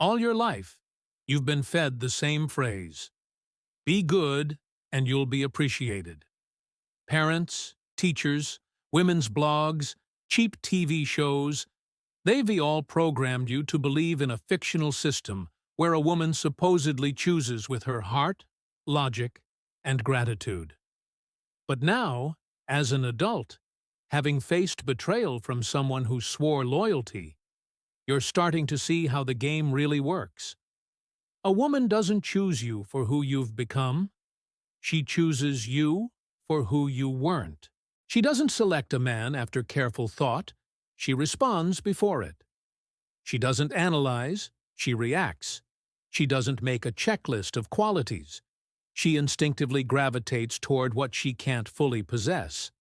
All your life, you've been fed the same phrase. Be good and you'll be appreciated. Parents, teachers, women's blogs, cheap TV shows, they've all programmed you to believe in a fictional system where a woman supposedly chooses with her heart, logic, and gratitude. But now, as an adult, having faced betrayal from someone who swore loyalty, you're starting to see how the game really works. A woman doesn't choose you for who you've become. She chooses you for who you weren't. She doesn't select a man after careful thought. She responds before it. She doesn't analyze. She reacts. She doesn't make a checklist of qualities. She instinctively gravitates toward what she can't fully possess.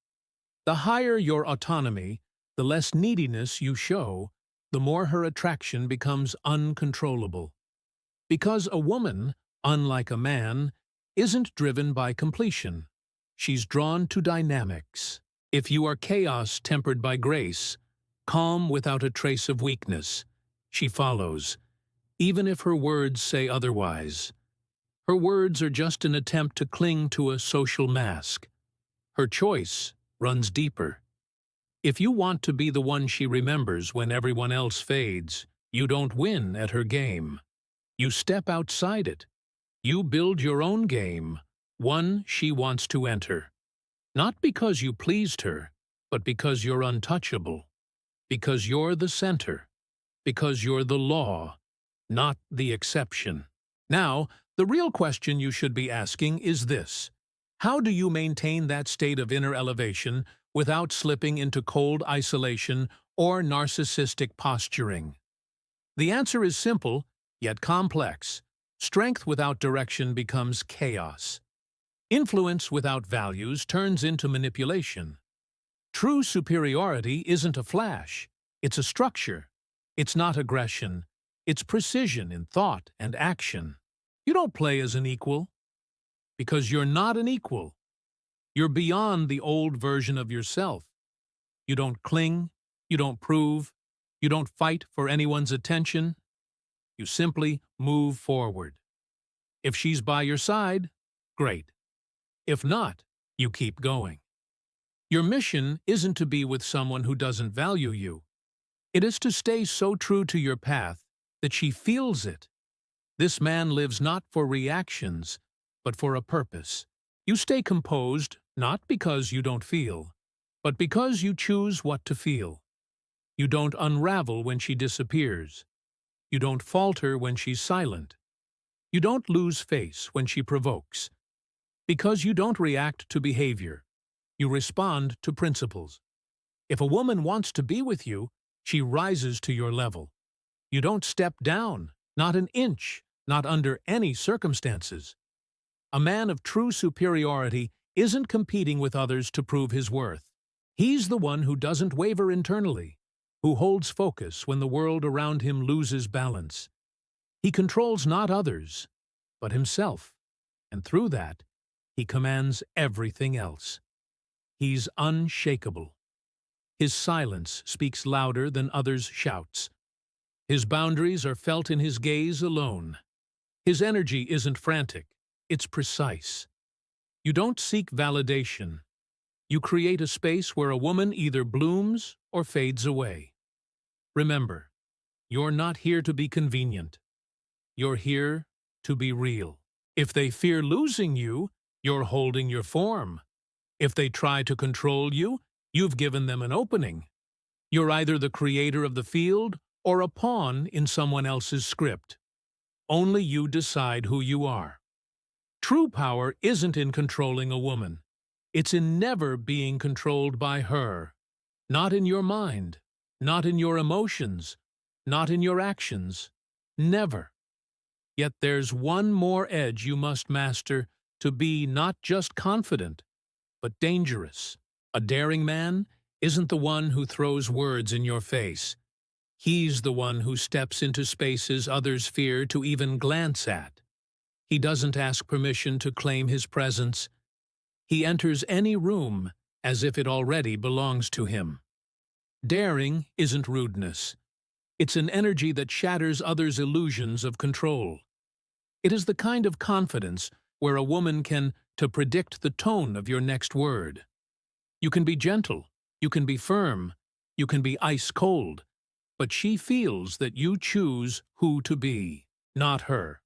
The higher your autonomy, the less neediness you show, the more her attraction becomes uncontrollable. Because a woman, unlike a man, isn't driven by completion. She's drawn to dynamics. If you are chaos tempered by grace, calm without a trace of weakness, she follows, even if her words say otherwise. Her words are just an attempt to cling to a social mask. Her choice runs deeper. If you want to be the one she remembers when everyone else fades, you don't win at her game. You step outside it. You build your own game, one she wants to enter. Not because you pleased her, but because you're untouchable. Because you're the center. Because you're the law, not the exception. Now, the real question you should be asking is this: how do you maintain that state of inner elevation without slipping into cold isolation or narcissistic posturing? The answer is simple, yet complex. Strength without direction becomes chaos. Influence without values turns into manipulation. True superiority isn't a flash. It's a structure. It's not aggression. It's precision in thought and action. You don't play as an equal, because you're not an equal. You're beyond the old version of yourself. You don't cling, you don't prove, you don't fight for anyone's attention. You simply move forward. If she's by your side, great. If not, you keep going. Your mission isn't to be with someone who doesn't value you. It is to stay so true to your path that she feels it. This man lives not for reactions, but for a purpose. You stay composed, not because you don't feel, but because you choose what to feel. You don't unravel when she disappears. You don't falter when she's silent. You don't lose face when she provokes. Because you don't react to behavior. You respond to principles. If a woman wants to be with you, she rises to your level. You don't step down, not an inch, not under any circumstances. A man of true superiority isn't competing with others to prove his worth. He's the one who doesn't waver internally, who holds focus when the world around him loses balance. He controls not others, but himself, and through that, he commands everything else. He's unshakable. His silence speaks louder than others' shouts. His boundaries are felt in his gaze alone. His energy isn't frantic, it's precise. You don't seek validation. You create a space where a woman either blooms or fades away. Remember, you're not here to be convenient. You're here to be real. If they fear losing you, you're holding your form. If they try to control you, you've given them an opening. You're either the creator of the field or a pawn in someone else's script. Only you decide who you are. True power isn't in controlling a woman. It's in never being controlled by her. Not in your mind, not in your emotions, not in your actions. Never. Yet there's one more edge you must master to be not just confident, but dangerous. A daring man isn't the one who throws words in your face. He's the one who steps into spaces others fear to even glance at. He doesn't ask permission to claim his presence. He enters any room as if it already belongs to him. Daring isn't rudeness. It's an energy that shatters others' illusions of control. It is the kind of confidence where a woman can to predict the tone of your next word. You can be gentle, you can be firm, you can be ice cold, but she feels that you choose who to be, not her,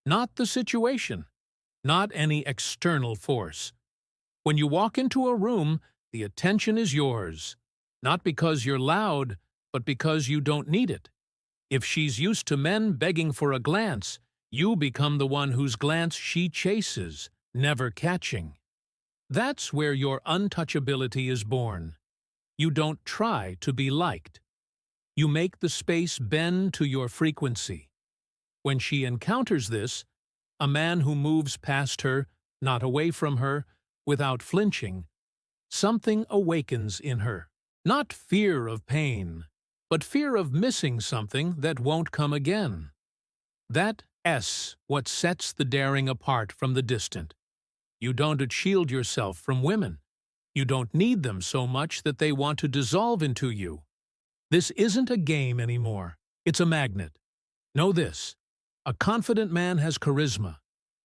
not the situation, not any external force. When you walk into a room, the attention is yours, not because you're loud, but because you don't need it. If she's used to men begging for a glance, you become the one whose glance she chases, never catching. That's where your untouchability is born. You don't try to be liked. You make the space bend to your frequency. When she encounters this, a man who moves past her, not away from her, without flinching, something awakens in her. Not fear of pain, but fear of missing something that won't come again. That's what sets the daring apart from the distant. You don't shield yourself from women. You don't need them so much that they want to dissolve into you. This isn't a game anymore. It's a magnet. Know this. A confident man has charisma.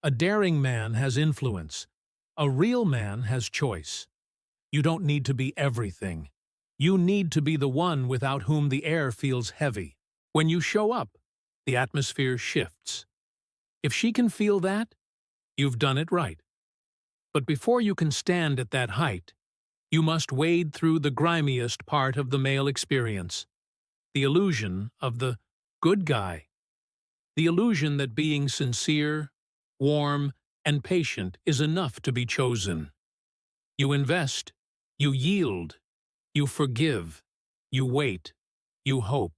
A daring man has influence. A real man has choice. You don't need to be everything. You need to be the one without whom the air feels heavy. When you show up, the atmosphere shifts. If she can feel that, you've done it right. But before you can stand at that height, you must wade through the grimiest part of the male experience, the illusion of the good guy, the illusion that being sincere, warm, and patient is enough to be chosen. You invest, you yield, you forgive, you wait, you hope.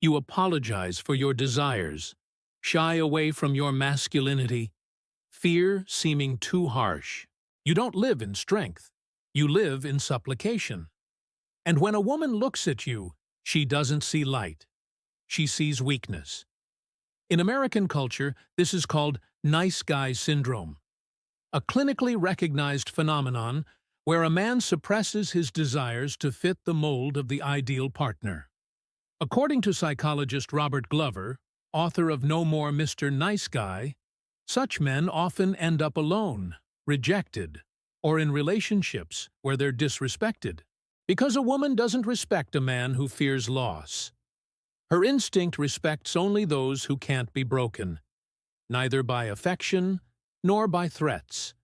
You apologize for your desires, shy away from your masculinity, fear seeming too harsh. You don't live in strength. You live in supplication. And when a woman looks at you, she doesn't see light. She sees weakness. In American culture, this is called nice guy syndrome, a clinically recognized phenomenon where a man suppresses his desires to fit the mold of the ideal partner. According to psychologist Robert Glover, author of No More Mr. Nice Guy, such men often end up alone, rejected, or in relationships where they're disrespected. Because a woman doesn't respect a man who fears loss. Her instinct respects only those who can't be broken, neither by affection nor by threats.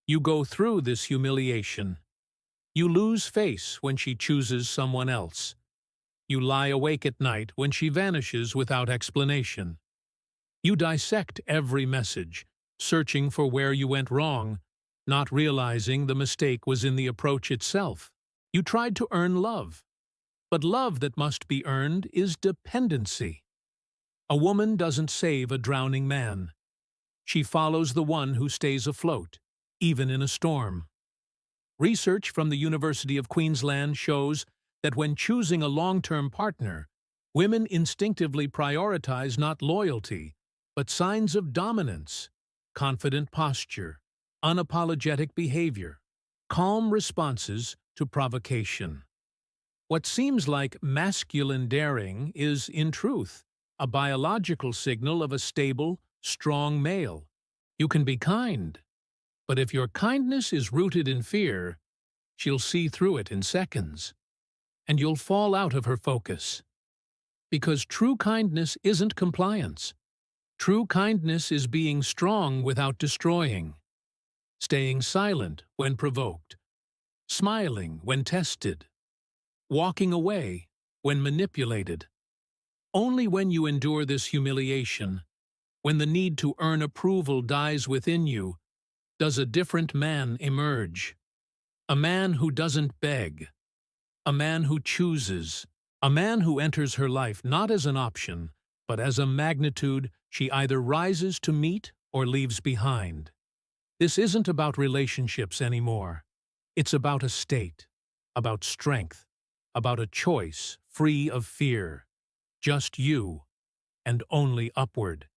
You go through this humiliation. You lose face when she chooses someone else. You lie awake at night when she vanishes without explanation. You dissect every message, searching for where you went wrong, not realizing the mistake was in the approach itself. You tried to earn love, but love that must be earned is dependency. A woman doesn't save a drowning man. She follows the one who stays afloat, even in a storm. Research from the University of Queensland shows that when choosing a long-term partner, women instinctively prioritize not loyalty, but signs of dominance, confident posture, unapologetic behavior, calm responses to provocation. What seems like masculine daring is, in truth, a biological signal of a stable, strong male. You can be kind, but if your kindness is rooted in fear, she'll see through it in seconds, and you'll fall out of her focus. Because true kindness isn't compliance. True kindness is being strong without destroying, staying silent when provoked, smiling when tested, walking away when manipulated. Only when you endure this humiliation, when the need to earn approval dies within you, does a different man emerge. A man who doesn't beg. A man who chooses. A man who enters her life not as an option, but as a magnitude she either rises to meet or leaves behind. This isn't about relationships anymore. It's about a state, about strength, about a choice free of fear. Just you, and only upward.